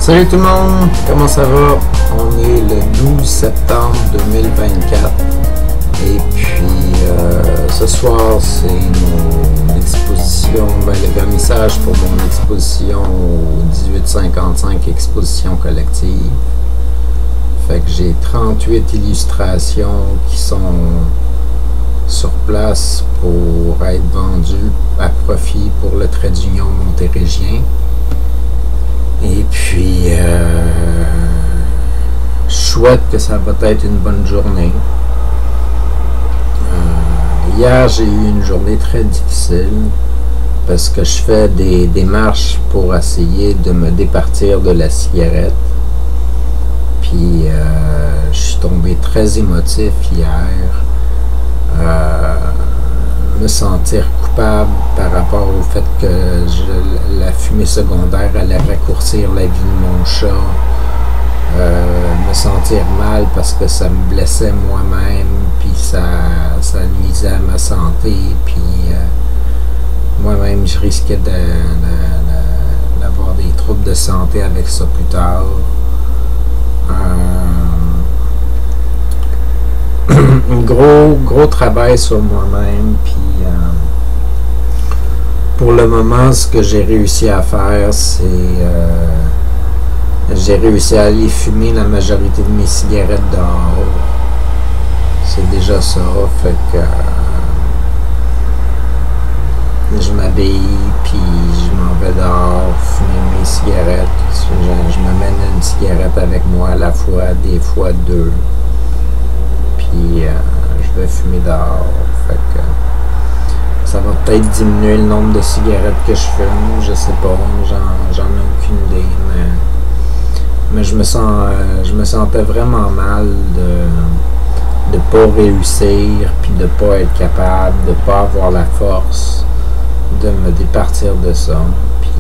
Salut tout le monde, comment ça va? On est le 12 septembre 2024 et puis ce soir c'est mon exposition, le vernissage pour mon exposition au 1855 exposition collective. Fait que j'ai 38 illustrations qui sont sur place pour être vendues à profit pour le trait d'union montérégien. Et puis, je souhaite que ça va être une bonne journée. Hier, j'ai eu une journée très difficile parce que je fais des démarches pour essayer de me départir de la cigarette. Puis, je suis tombé très émotif hier. Me sentir coupable par rapport au fait que la fumée secondaire allait raccourcir la vie de mon chat, me sentir mal parce que ça me blessait moi-même, puis ça nuisait à ma santé, puis moi-même je risquais d'avoir des troubles de santé avec ça plus tard. Un gros travail sur moi-même, puis pour le moment ce que j'ai réussi à faire, c'est j'ai réussi à aller fumer la majorité de mes cigarettes dehors. C'est déjà ça, fait que je m'habille puis je m'en vais dehors fumer mes cigarettes. Je m'amène une cigarette avec moi à la fois, des fois deux. Puis je vais fumer dehors. Fait que ça va peut-être diminuer le nombre de cigarettes que je fume, je sais pas, j'en ai aucune idée, mais je me sentais vraiment mal de pas réussir, puis de pas être capable, de pas avoir la force de me départir de ça. Puis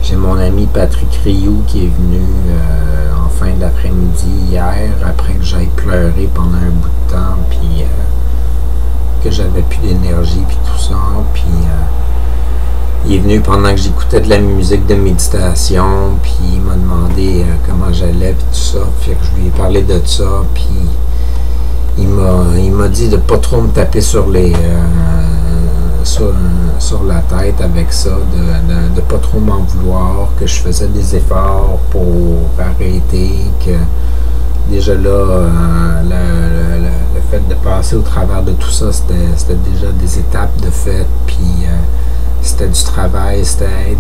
j'ai mon ami Patrick Rioux qui est venu en fin d'après-midi hier, après que j'aille pleurer pendant un bout de temps, puis que j'avais plus d'énergie, puis tout ça. Puis il est venu pendant que j'écoutais de la musique de méditation, puis il m'a demandé comment j'allais, puis tout ça. Fait que je lui ai parlé de ça, puis il m'a dit de pas trop me taper sur les sur la tête avec ça, de pas trop m'en vouloir, que je faisais des efforts pour arrêter, que déjà là, le fait de passer au travers de tout ça, c'était déjà des étapes de fait, puis c'était du travail, c'était être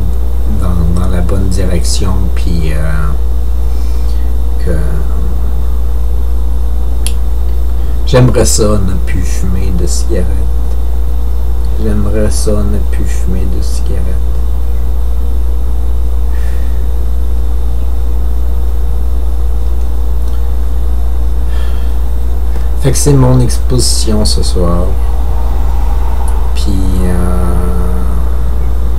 dans la bonne direction, puis que j'aimerais ça ne plus fumer de cigarettes. J'aimerais ça ne plus fumer de cigarettes. Fait que c'est mon exposition ce soir. Puis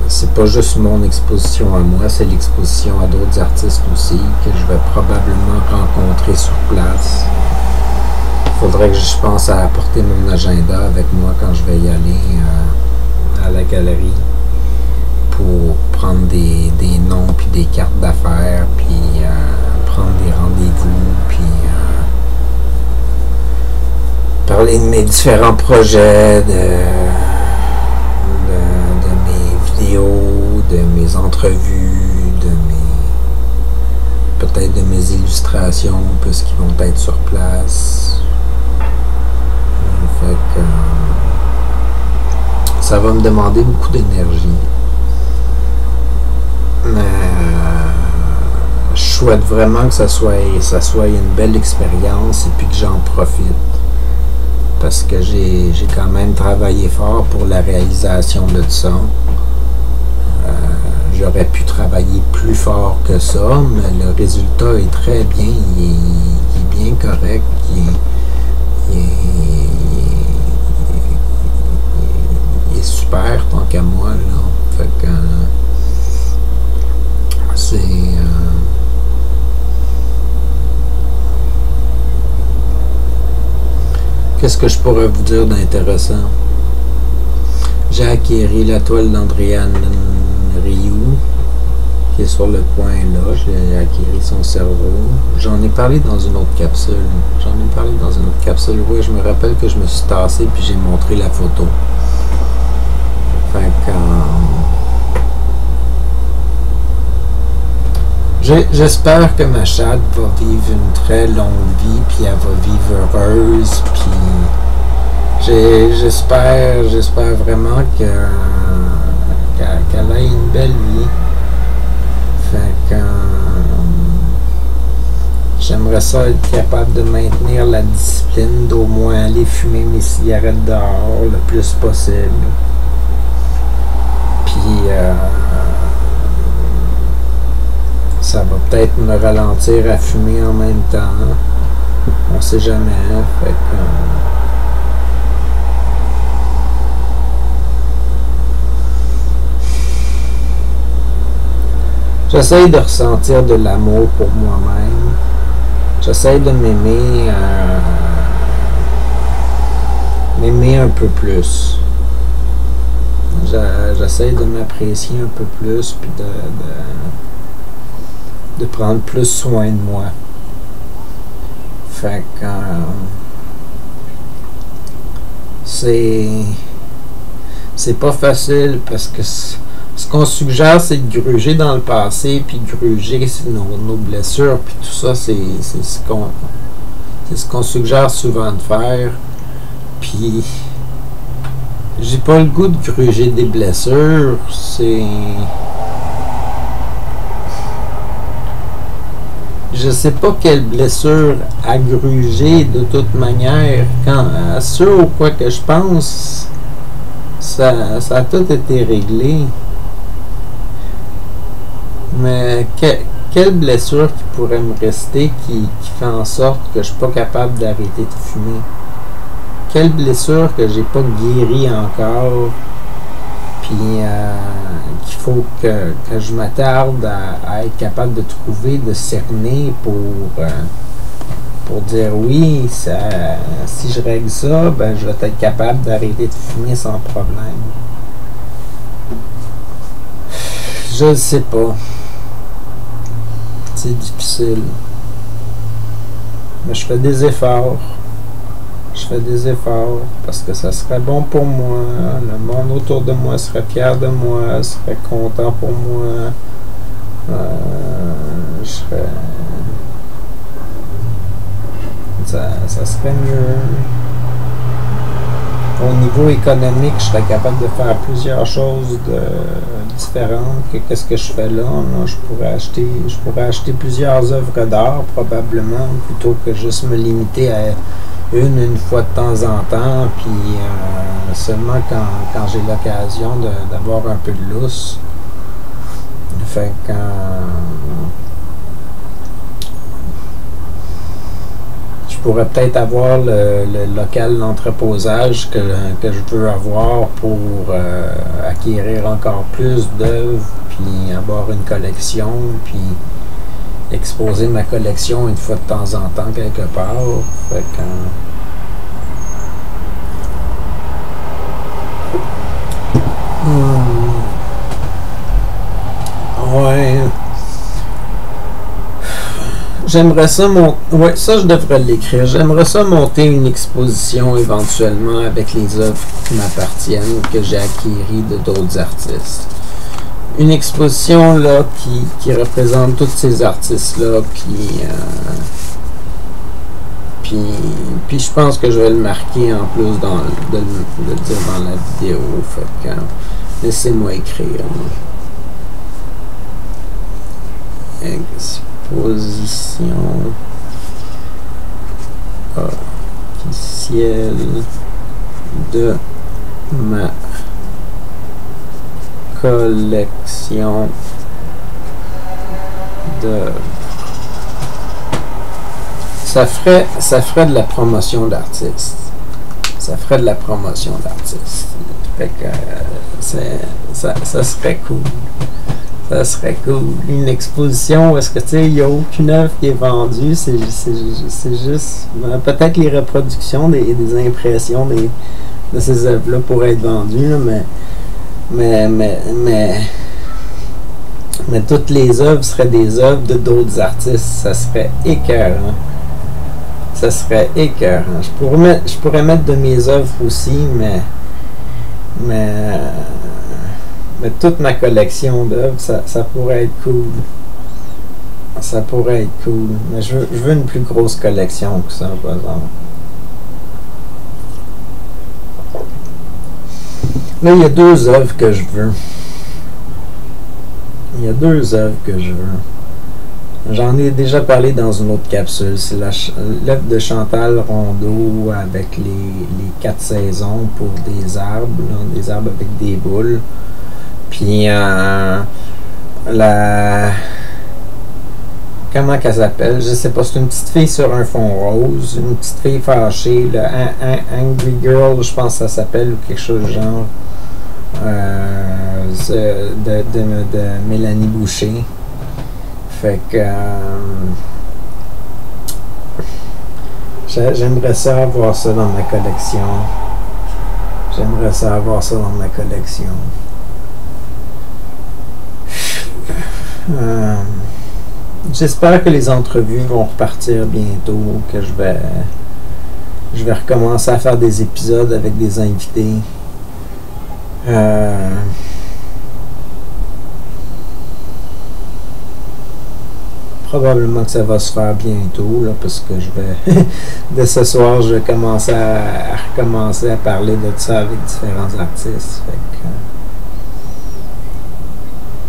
c'est pas juste mon exposition à moi, c'est l'exposition à d'autres artistes aussi que je vais probablement rencontrer sur place. Faudrait que je pense à apporter mon agenda avec moi quand je vais y aller à la galerie pour prendre des noms puis des cartes d'affaires, puis prendre des rendez-vous, puis parler de mes différents projets, de mes vidéos, de mes entrevues, peut-être de mes illustrations puisqu'ils vont être sur place. Fait que ça va me demander beaucoup d'énergie, mais je souhaite vraiment que ça soit une belle expérience et puis que j'en profite, parce que j'ai quand même travaillé fort pour la réalisation de ça. J'aurais pu travailler plus fort que ça, mais le résultat est très bien, il est bien correct, il est super tant qu'à moi, là. Fait que c'est qu'est-ce que je pourrais vous dire d'intéressant? J'ai acquéri la toile d'Andréane Rioux, qui est sur le point là. J'ai acquis son cerveau. J'en ai parlé dans une autre capsule. Oui, je me rappelle que je me suis tassé puis j'ai montré la photo. Fait que... j'espère que ma chatte va vivre une très longue vie, puis elle va vivre heureuse, puis j'espère vraiment qu'elle ait une belle vie. Fait que j'aimerais ça être capable de maintenir la discipline, d'au moins aller fumer mes cigarettes dehors le plus possible. Puis ça va peut-être me ralentir à fumer en même temps. On sait jamais. Fait que, j'essaie de ressentir de l'amour pour moi-même. J'essaie de m'aimer un peu plus. J'essaie de m'apprécier un peu plus, puis de prendre plus soin de moi. Fait que c'est pas facile parce que ce qu'on suggère, c'est de gruger dans le passé, puis gruger nos blessures, puis tout ça, c'est ce qu'on suggère souvent de faire. Puis j'ai pas le goût de gruger des blessures, je sais pas quelle blessure à gruger de toute manière. À ce au quoi que je pense, ça a tout été réglé. Mais quelle blessure qui pourrait me rester qui fait en sorte que je suis pas capable d'arrêter de fumer? Quelle blessure que j'ai pas guérie encore, puis qu'il faut que je m'attarde à être capable de trouver, de cerner pour dire oui, si je règle ça, ben je vais être capable d'arrêter de fumer sans problème. Je ne sais pas. C'est difficile. Mais je fais des efforts. Parce que ça serait bon pour moi. Le monde autour de moi serait fier de moi, serait content pour moi. Ça serait mieux. Au niveau économique, je serais capable de faire plusieurs choses différentes que ce que je fais là. Moi, je pourrais acheter plusieurs œuvres d'art probablement, plutôt que juste me limiter à une fois de temps en temps, puis seulement quand j'ai l'occasion d'avoir un peu de lousse. Fait que je pourrais peut-être avoir le local d'entreposage que je veux avoir pour acquérir encore plus d'œuvres, puis avoir une collection, puis exposer ma collection une fois de temps en temps quelque part. Fait que ouais, j'aimerais ça ouais, ça je devrais l'écrire. J'aimerais ça monter une exposition éventuellement avec les œuvres qui m'appartiennent, que j'ai acquéries de d'autres artistes. Une exposition là qui représente tous ces artistes là, puis je pense que je vais le marquer en plus de le dire dans la vidéo. Fait que laissez-moi écrire. Exposition officielle de ma collection d'œuvres. Ça ferait de la promotion d'artistes. Fait que ça serait cool. Ça serait cool. Une exposition où est-ce que tu sais, il n'y a aucune œuvre qui est vendue. C'est juste peut-être les reproductions des impressions de ces œuvres-là pourraient être vendues, là, mais Mais toutes les œuvres seraient des œuvres de d'autres artistes. Ça serait écœurant. Ça serait écœurant. Je pourrais mettre de mes œuvres aussi, mais toute ma collection d'œuvres, ça pourrait être cool. Ça pourrait être cool. Mais je veux une plus grosse collection que ça, par exemple. Là, il y a deux œuvres que je veux. Il y a deux œuvres que je veux. J'en ai déjà parlé dans une autre capsule. C'est l'œuvre de Chantal Rondeau avec les 4 saisons pour des arbres, là, des arbres avec des boules. Puis comment qu'elle s'appelle? Je sais pas, c'est une petite fille sur un fond rose, une petite fille fâchée, là, Angry Girl, je pense que ça s'appelle, ou quelque chose du genre. De Mélanie Boucher. Fait que j'aimerais ça avoir ça dans ma collection. J'aimerais ça avoir ça dans ma collection. J'espère que les entrevues vont repartir bientôt, que je vais recommencer à faire des épisodes avec des invités. Probablement que ça va se faire bientôt, là, parce que dès ce soir, je vais commencer à recommencer à parler de ça avec différents artistes. Fait que,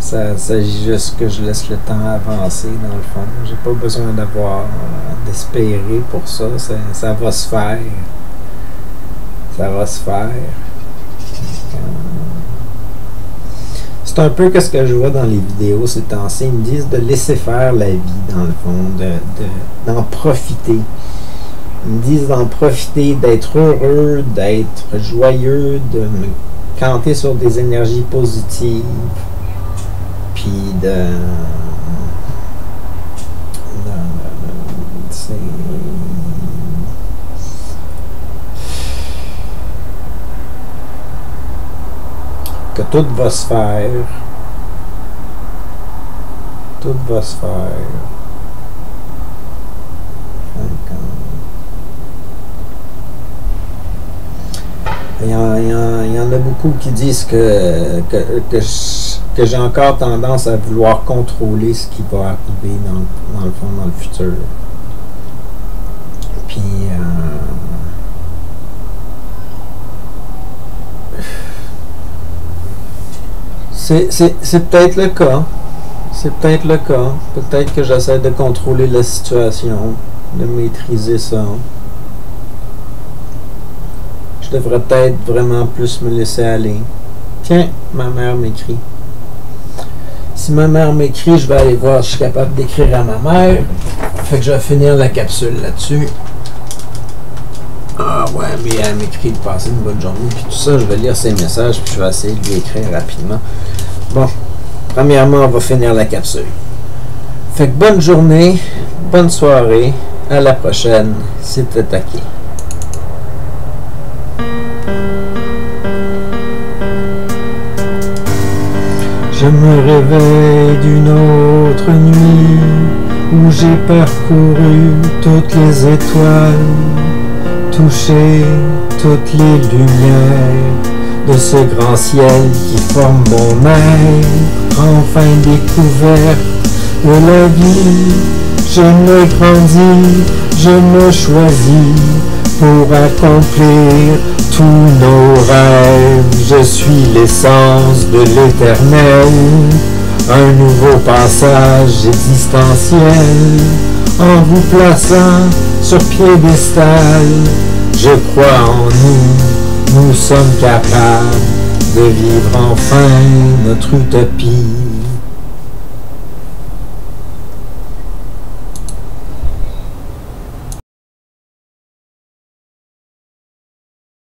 ça s'agit juste que je laisse le temps avancer, dans le fond. J'ai pas besoin d'espérer pour ça. Ça va se faire. Ça va se faire. C'est un peu ce que je vois dans les vidéos ces temps-ci. Ils me disent de laisser faire la vie, dans le fond, d'en profiter. Ils me disent d'en profiter, d'être heureux, d'être joyeux, de me canter sur des énergies positives, puis que tout va se faire. Tout va se faire. Il y en a beaucoup qui disent que j'ai encore tendance à vouloir contrôler ce qui va arriver dans le fond, dans le futur. Puis c'est peut-être le cas. C'est peut-être le cas. Peut-être que j'essaie de contrôler la situation, de maîtriser ça. Je devrais peut-être vraiment plus me laisser aller. Tiens, ma mère m'écrit. Si ma mère m'écrit, je vais aller voir si je suis capable d'écrire à ma mère. Fait que je vais finir la capsule là-dessus. Ah ouais, mais elle m'écrit de passer une bonne journée, puis tout ça, je vais lire ses messages, puis je vais essayer de lui écrire rapidement. Bon, premièrement, on va finir la capsule. Fait que bonne journée, bonne soirée, à la prochaine, c'était Taki. Je me réveille d'une autre nuit où j'ai parcouru toutes les étoiles, touché toutes les lumières de ce grand ciel qui forme mon être, enfin découvert de la vie. Je me grandis, je me choisis pour accomplir tous nos rêves. Je suis l'essence de l'éternel, un nouveau passage existentiel. En vous plaçant sur piédestal, je crois en nous, nous sommes capables de vivre enfin notre utopie.